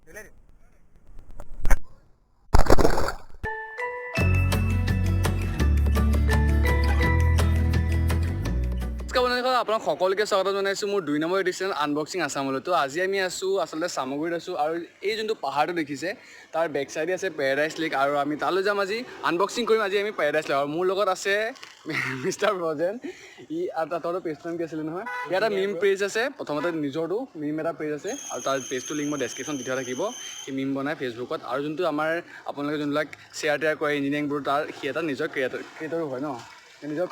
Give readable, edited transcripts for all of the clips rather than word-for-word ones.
আপোনাক সকলোকে স্বাগত জনাইছোঁ মোৰ 2 নম্বৰ এডিশ্যন আনবক্সিং আছামলৈ। তো আজি আমি আছোঁ আচলতে চামগুৰিত আছোঁ আৰু এই যোনটো পাহাৰটো দেখিছে তাৰ বেক চাইডে আছে পেৰাডাইজ লেক আৰু আমি তালৈ যাম আজি আনবক্সিং কৰিম। আজি আমি পেৰাডাইজ লেক আৰু মোৰ লগত আছে মিষ্টাৰ ব্ৰজেন। তাতৰ পেজটো নাম কি আছিলে নহয়, ইয়াত এটা মিম পেজ আছে, প্ৰথমতে নিজৰটো মিম এটা পেজ আছে আৰু তাৰ পেজটো লিংক মই ডেছক্ৰিপশ্যন দি থোৱা থাকিব। সি মিম বনায় ফেচবুকত আৰু যোনটো আমাৰ আপোনালোকে যোনবিলাক শ্বেয়াৰ টেয়াৰ কৰে ইঞ্জিনিয়াৰিংবোৰ তাৰ সি এটা নিজৰ ক্ৰিয়েটৰো হয় ন। নিজৰ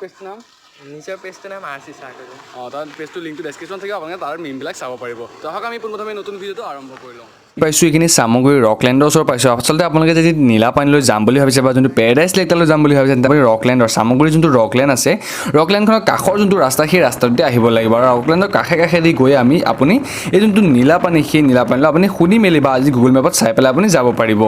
পেজটোৰ নাম RC চাৰ্কল। তাৰ পেজটো লিংকটো ডেছক্ৰিপশ্যন থাকিব, আপোনালোকে তাৰ মিমবিলাক চাব পাৰিব। তো আহক আমি পোনপ্ৰথমে নতুন ভিডিঅ'টো আৰম্ভ কৰি লওঁ। পাইছোঁ এইখিনি চামগুৰি ৰকলেণ্ডৰ ওচৰত পাইছোঁ। আচলতে আপোনালোকে যদি নীলা পানীলৈ যাম বুলি ভাবিছে বা যোনটো পেৰাডাইজ লেকলৈ যাম বুলি ভাবিছে, তেন্তে ৰকলেণ্ডৰ চামগুৰি যোনটো ৰকলেণ্ড আছে, ৰকলেণ্ডখনৰ কাষৰ যোনটো ৰাস্তা সেই ৰাস্তাটোতে আহিব লাগিব আৰু ৰকলেণ্ডৰ কাষেদি গৈ আপুনি এই যোনটো নীলা পানী সেই নীলা পানীলৈ আপুনি শুনি মেলি বা আজি গুগল মেপত চাই পেলাই আপুনি যাব পাৰিব।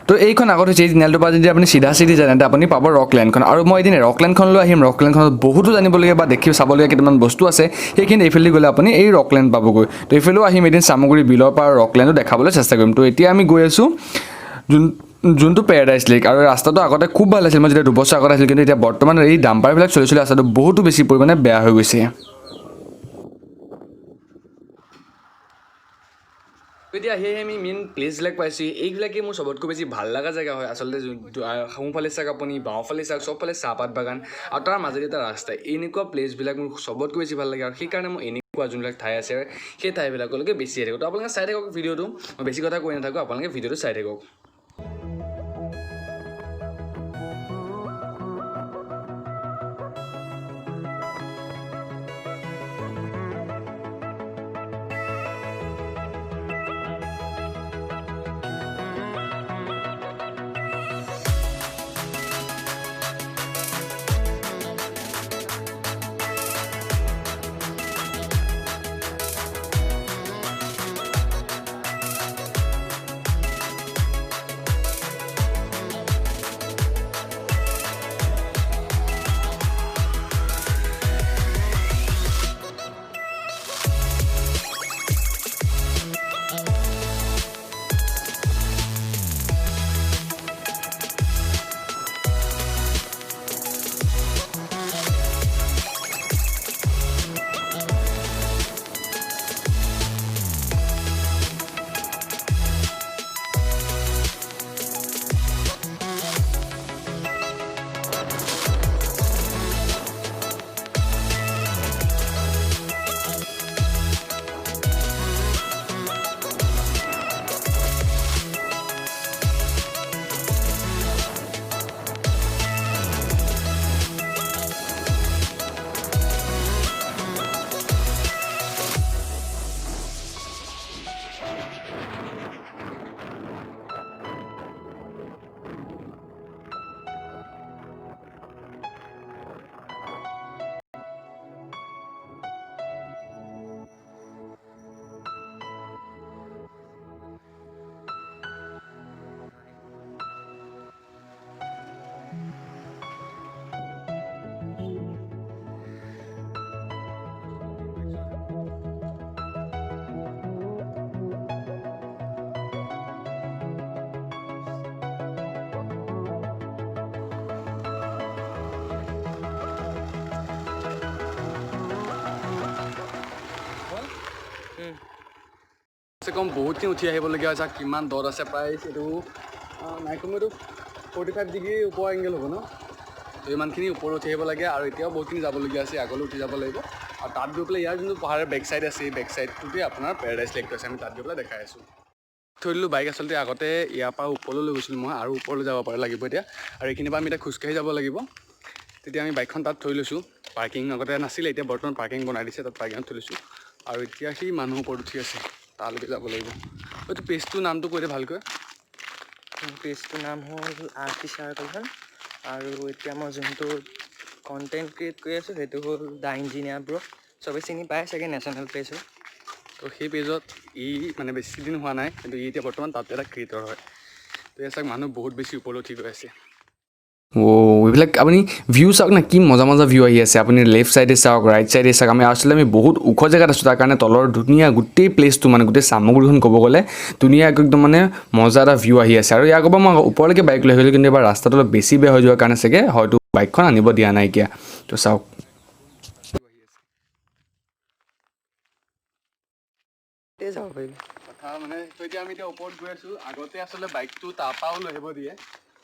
তো এইখন আগত হৈছে এই তিনিআলিটোৰ পৰা যদি আপুনি চিধা যায় তেন্তে আপুনি পাব ৰকলেণ্ডখন। আৰু মই এদিন ৰকলেণ্ডখনলৈ আহিম। ৰকলেণ্ডখনত বহুতো জানিবলগীয়া বা চাবলগীয়া কেইটামান বস্তু আছে, সেইখিনি এইফালে গ'লে আপুনি এই ৰকলেণ্ড পাবগৈ। তো এইফালেও আহিম এদিন চামগুৰি বিলৰ পৰা ৰকলেণ্ডো দেখাবলৈ চেষ্টা কৰিম। তো এতিয়া আমি গৈ আছোঁ যোনটো পেৰাডাইজ লেক আৰু ৰাস্তাটো আগতে খুব ভাল আছিল, মই যেতিয়া 2 বছৰ আগত আছিল, কিন্তু এতিয়া বৰ্তমান এই ডাম্পাৰবিলাক চলি ৰাস্তাটো বহুতো বেছি পৰিমাণে বেয়া হৈ গৈছে। এতিয়া সেয়েহে আমি মেইন প্লেচবিলাক পাইছোঁ। এইবিলাকেই মোৰ চবতকৈ বেছি ভাল লগা জেগা হয় আচলতে। সোঁফালে চাওক আপুনি, বাওঁফালে চাওক, চবফালে চাহপাত বাগান আৰু তাৰ মাজেদি এটা ৰাস্তা। এনেকুৱা প্লেচবিলাক মোৰ চবতকৈ বেছি ভাল লাগে আৰু সেইকাৰণে মই এনেকুৱা যোনবিলাক ঠাই আছে সেই ঠাইবিলাকলৈকে বেছি আহি থাকোঁ। তো আপোনালোকে চাই থাকক ভিডিঅ'টো, মই বেছি কথা কৈ নাথাকোঁ, আপোনালোকে ভিডিঅ'টো চাই থাকক। কম বহুতখিনি উঠি আহিবলগীয়া হৈছে। কিমান দত আছে প্ৰায় এইটো নাই কমেওতো 45 ডিগ্ৰী ওপৰ এংগেল হ'ব ন। তো ইমানখিনি ওপৰত উঠি আহিব লাগে আৰু এতিয়াও বহুতখিনি যাবলগীয়া আছে, আগলৈ উঠি যাব লাগিব। আৰু তাত গৈ পেলাই ইয়াৰ যোনটো পাহাৰৰ বেক চাইড আছে, এই বেক চাইডটোতে আপোনাৰ পেৰাডাইজ লেকটো আছে। আমি তাত গৈ পেলাই দেখাই আছোঁ। থৈ দিলোঁ বাইক। আচলতে আগতে ইয়াৰ পৰা ওপৰলৈ লৈ গৈছিলোঁ মই, আৰু ওপৰলৈ যাব লাগিব এতিয়া। আৰু এইখিনিৰ পৰা আমি এতিয়া খোজকাঢ়ি যাব লাগিব। তেতিয়া আমি বাইকখন তাত থৈ লৈছোঁ। পাৰ্কিং আগতে নাছিলে, এতিয়া বৰ্তমান পাৰ্কিং বনাই দিছে, তাত পাৰ্কিঙত থৈ লৈছোঁ। আৰু এতিয়া সেই মানুহ ওপৰত উঠি আছে, তালৈকে যাব লাগিব। এইটো পেজটোৰ নামটো কৈ দে ভালকৈ। পেজটোৰ নাম হ'ল RC চাৰ্কলখন। আৰু এতিয়া মই যোনটো কণ্টেণ্ট ক্ৰিয়েট কৰি আছোঁ সেইটো হ'ল দ্য ইঞ্জিনিয়াৰ ব্ৰ'। চবেই চিনি পাই চাগে, নেশ্যনেল পেজ হয়। তো সেই পেজত মানে বেছি দিন হোৱা নাই, কিন্তু এতিয়া বৰ্তমান তাত এটা ক্ৰিয়েটৰ হয়। তো ইয়াত চাওক মানুহ বহুত বেছি ওপৰলৈ উঠি গৈ আছে। এইবিলাক আপুনি ভিউ চাওক না, কি মজা মজা ভিউ আহি আছে। আপুনি লেফ্ট চাইডে চাওক, ৰাইট চাইডে চাওক। আমি বহুত ওখ জেগাত আছোঁ, তাৰ কাৰণে তলৰ ধুনীয়া গোটেই প্লেচটো মানে গোটেই চামগুৰিখন ক'ব গ'লে ধুনীয়া একদম মানে মজা এটা ভিউ আহি আছে। আৰু ইয়াৰ পৰা মই ওপৰলৈকে বাইক লৈ আহিলোঁ, কিন্তু এবাৰ ৰাস্তাটো অলপ বেছি বেয়া হৈ যোৱাৰ কাৰণে চাগে হয়তো বাইকখন আনিব দিয়া নাইকিয়া। তো চাওক যাব পাৰিব। কথা মানে এতিয়া আমি ওপৰত গৈ আছোঁ। আগতে আচলতে বাইকটো তাৰপৰাও লৈ আহিব দিয়ে,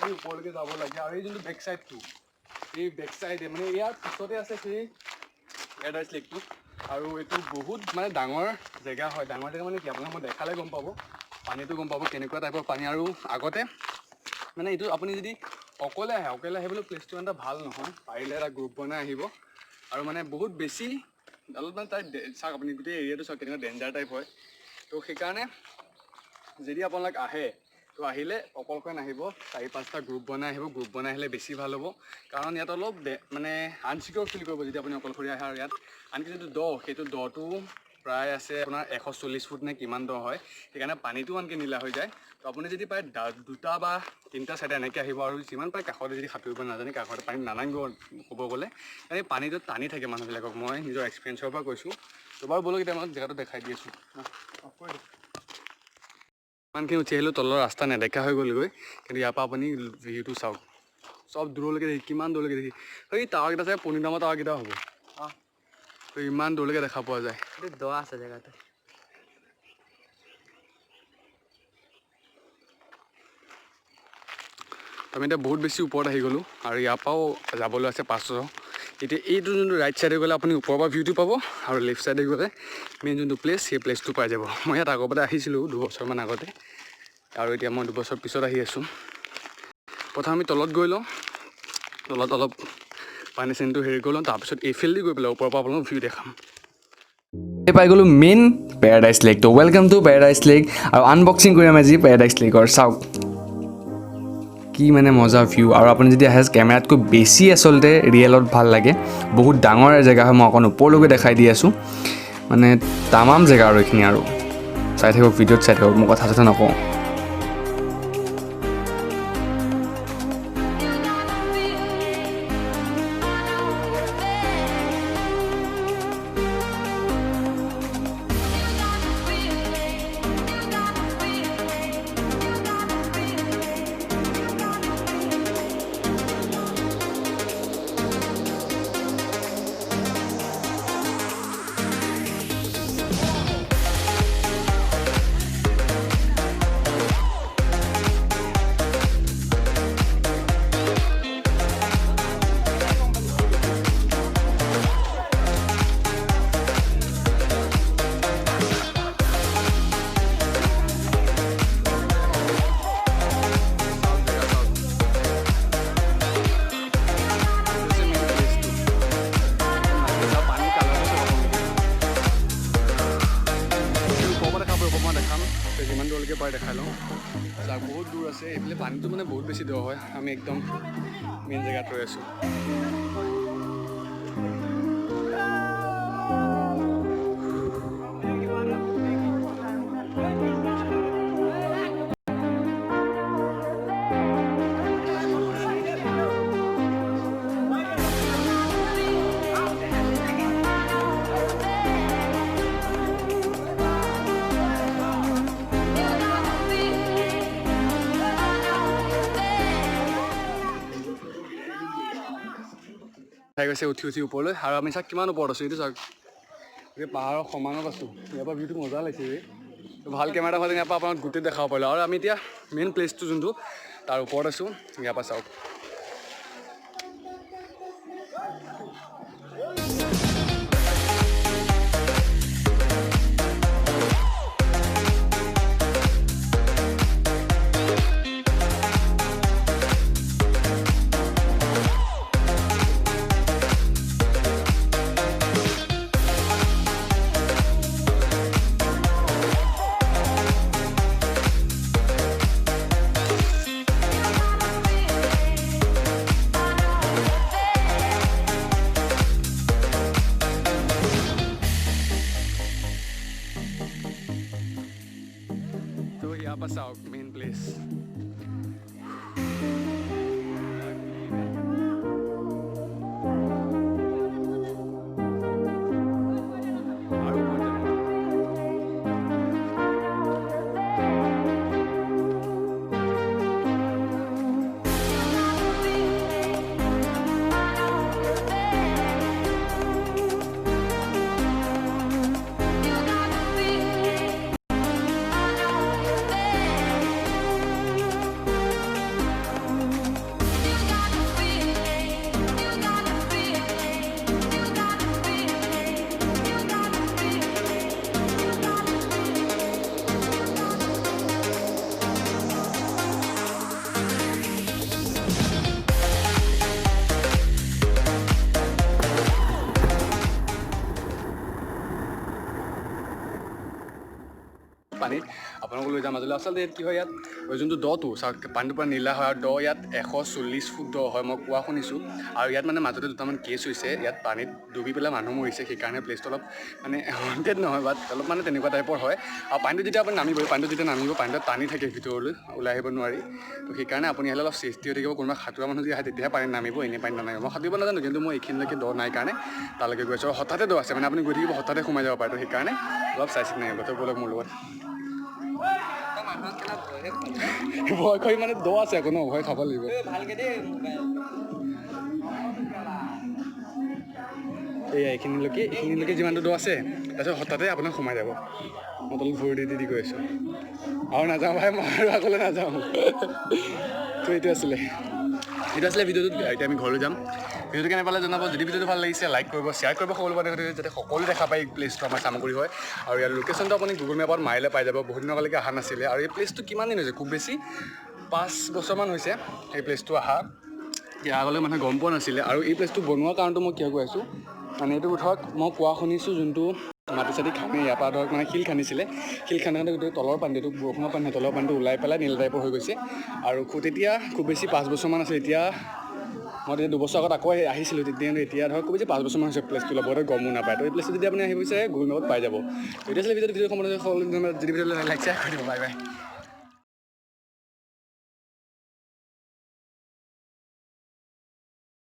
এই ওপৰলৈকে যাব লাগে। আৰু এই যোনটো বেক চাইডটো, এই বেক চাইডে মানে ইয়াৰ পিছতে আছে সেই পেৰাডাইজ লেকটো। আৰু এইটো বহুত মানে ডাঙৰ জেগা হয়। ডাঙৰ জেগা মানে কি, আপোনাক মই দেখালে গম পাব, পানীটো গম পাব কেনেকুৱা টাইপৰ পানী। আৰু আগতে মানে এইটো আপুনি যদি অকলে আহিবলৈ প্লেচটো ইমান এটা ভাল নহয়। পাৰিলে এটা গ্ৰুপ বনাই আহিব। আৰু মানে বহুত বেছি অলপ মানে তাত চাওক, আপুনি গোটেই এৰিয়াটো চাওক কেনেকুৱা ডেঞ্জাৰ টাইপ হয়। তো সেইকাৰণে যদি আপোনালোক আহে, তো আহিলে অকলকৈ নাহিব, 4-5টা গ্ৰুপ বনাই আহিব। গ্ৰুপ বনাই আহিলে বেছি ভাল হ'ব, কাৰণ ইয়াত অলপ মানে আনচিকিউৰ ফিল কৰিব যদি আপুনি অকলশৰীয়া আহে। আৰু ইয়াত আনকি যিটো দ, সেইটো দটো প্ৰায় আছে আপোনাৰ 140 ফুট নে কিমান দ হয়। সেইকাৰণে পানীটো আনকি নীলা হৈ যায়। তো আপুনি যদি প্ৰায় 2টা বা 3টা চাইডে এনেকৈ আহিব, আৰু যিমান পাৰে কাষতে যদি সাঁতুৰিব নাজানে, কাষতে পানীত নানামিব ক'ব গ'লে, এই পানীটো টানি থাকে মানুহবিলাকক। মই নিজৰ এক্সপিৰিয়েঞ্চৰ পৰা কৈছোঁ। তো বাৰু ব'লক এতিয়া মই জেগাটো দেখাই দি আছোঁ। ইমানখিনি উঠি আহিলোঁ, তলৰ ৰাস্তা নেদেখা হৈ গ'লগৈ। কিন্তু ইয়াৰ পৰা আপুনি ভিউটো চাওক, চব দূৰলৈকে দেখি, কিমান দূৰলৈকে দেখি। এই টাৱাৰকেইটা চাগে পনিদামৰ টাৱাৰকেইটা হ'ব। তো ইমান দূৰলৈকে দেখা পোৱা যায়। এইটো দ আছে জেগাটো। আমি এতিয়া বহুত বেছি ওপৰত আহি গ'লোঁ, আৰু ইয়াৰ পৰাও যাবলৈ আছে 500। এতিয়া এইটো যোনটো ৰাইট চাইডে গ'লে আপুনি ওপৰৰ পৰা ভিউটো পাব, আৰু লেফ্ট চাইডে গ'লে মেইন যোনটো প্লেচ, সেই প্লেচটো পাই যাব। মই ইয়াত আগৰপৰা আহিছিলোঁ 2 বছৰমান আগতে, আৰু এতিয়া মই 2 বছৰ পিছত আহি আছোঁ। প্ৰথম আমি তলত গৈ লওঁ, তলত অলপ পানী চানীটো হেৰি কৰি লওঁ, তাৰপিছত এইফালেদি গৈ পেলাই ওপৰৰ পৰা আপোনাক ভিউ দেখাম। পাই গ'লোঁ মেইন পেৰাডাইজ লেকটো। Welcome to paradise lake. আৰু আনবক্সিং কৰিম আজি পেৰাডাইজ লেকৰ। চাওক কি মানে মজা ভিউ। আৰু আপুনি যদি আহে, কেমেৰাতকৈ বেছি আচলতে ৰিয়েলত ভাল লাগে। বহুত ডাঙৰ জেগা হয়, মই অকণ ওপৰলৈকে দেখাই দি আছোঁ। মানে তামাম জেগা আৰু এইখিনি, আৰু চাই থাকক ভিডিঅ'ত, চাই থাকক, মই কথা চথা নকওঁ। যিমান দূৰলৈকে পাৰে দেখাই লওঁ। বহুত দূৰ আছে, এইফালে পানীটো মানে বহুত বেছি দ হয়। আমি একদম মেইন জেগাত ৰৈ আছোঁ। খাই গৈছে উঠি ওপৰলৈ, আৰু আমি চাওক কিমান ওপৰত আছোঁ। এইটো চাওক, এই পাহাৰৰ সমানত আছোঁ। ইয়াৰ পৰা ভিউটো মজা লাগিছে। ভাল কেমেৰা হ'লে ইয়াৰ পৰা আপোনাক গোটেই দেখাব পাৰিলোঁ। আৰু আমি এতিয়া মেইন প্লেচটো যোনটো তাৰ ওপৰত আছোঁ, ইয়াৰ পৰা চাওক। তো ইয়াৰ পৰা চাওক মেইন প্লেচ। পানীত আপোনালোকক লৈ যাম মাজলৈ। আচলতে কি হয় ইয়াত যোনটো দটো চাওক পানীটোৰ পৰা নীলা হয় আৰু দ ইয়াত 140 ফুট দ হয় মই কোৱা শুনিছোঁ। আৰু ইয়াত মানে মাজতে দুটামান কেছ হৈছে, ইয়াত পানীত ডুবি পেলাই মানুহ মৰিছে, সেইকাৰণে প্লেচটো অলপ মানে হণ্টেড নহয় বাট অলপ মানে তেনেকুৱা টাইপৰ হয়। আৰু পানীটো যেতিয়া আপুনি নামিব পানীটো টানি থাকে ভিতৰলৈ ওলাই আহিব নোৱাৰি। তো সেইকাৰণে আপুনি আহিলে অলপ চেফটি হৈ থাকিব। কোনোবা সাঁতোৰা মানুহ যদি আহে তেতিয়াহে পানীত নামিব, এনেই পানীত নামিব। মই সাঁতুৰিব নাজানো কিন্তু মই এইখিনিলৈকে দ নাই কাৰণে তালৈকে গৈছোঁ। আৰু হঠাতে দ আছে মানে আপুনি গৈ থাকিব হঠাতে সোমাই যাব পাৰে। তো সেইকাৰণে অলপ চাই চিতি নামিব। তো ব'লক মোৰ লগত। ভয় কৰি মানে দ আছে আকৌ ন, ভয় খাব লাগিব। ভালকৈ দেই এইখিনিলৈকে যিমানটো দ আছে তাৰপিছত হঠাতে আপোনাক সোমাই যাব। মই তলত ভৰি দি গৈ আছোঁ আৰু নাযাওঁ ভাই, মই আৰু আগলৈ নাযাওঁ। তো এইটো আছিলে ভিডিঅ'টোত। এতিয়া আমি ঘৰলৈ যাম। ভিডিঅ'টো কেনে পালে জনাব। যদি ভিডিঅ'টো ভাল লাগিছে লাইক কৰিব, শ্বেয়াৰ কৰিব সকলো মানুহে, যাতে সকলো দেখা পায় এই প্লেচটো আমাৰ চামগুৰি হয়। আৰু ইয়াৰ লোকেশ্যনটো আপুনি গুগল মেপত মাৰিলে পাই যাব। বহুত দিনলৈকে অহা নাছিলে। আৰু এই প্লেচটো কিমান দিন হৈছে, খুব বেছি 5 বছৰমান হৈছে এই প্লেচটো অহা। ইয়াৰ আগলৈ মানুহে গম পোৱা নাছিলে। আৰু এই প্লেচটো বনোৱাৰ কাৰণটো মই কিয় কৈ আছোঁ মানে এইটো ধৰক মই কোৱা শুনিছোঁ যোনটো মাটি চাটি খান্দি ইয়াৰ পৰা ধৰক মানে শিল খান্দিছিলে, শিল খান্দোতে গোটেই তলৰ পানীটো বৰষুণৰ পানী তলৰ পানীটো ওলাই পেলাই নীলা টাইপৰ হৈ গৈছে। আৰু তেতিয়া খুব বেছি 5 বছৰমান আছে। এতিয়া মই তেতিয়া 2 বছৰ আগত আকৌ আহিছিলোঁ, এতিয়া ধৰক খুব বেছি 5 বছৰমান হৈছে প্লেচটো লগতে গমো নাপায়। তো এই প্লেচটো যদি আপুনি আহিব বিচাৰে গুগল মেপত পাই যাব। এতিয়া ভিডিঅ'টো সম্বন্ধে যদি ভিডিঅ'টো লাইক শ্বেয়াৰ কৰি দিব। Bye bye.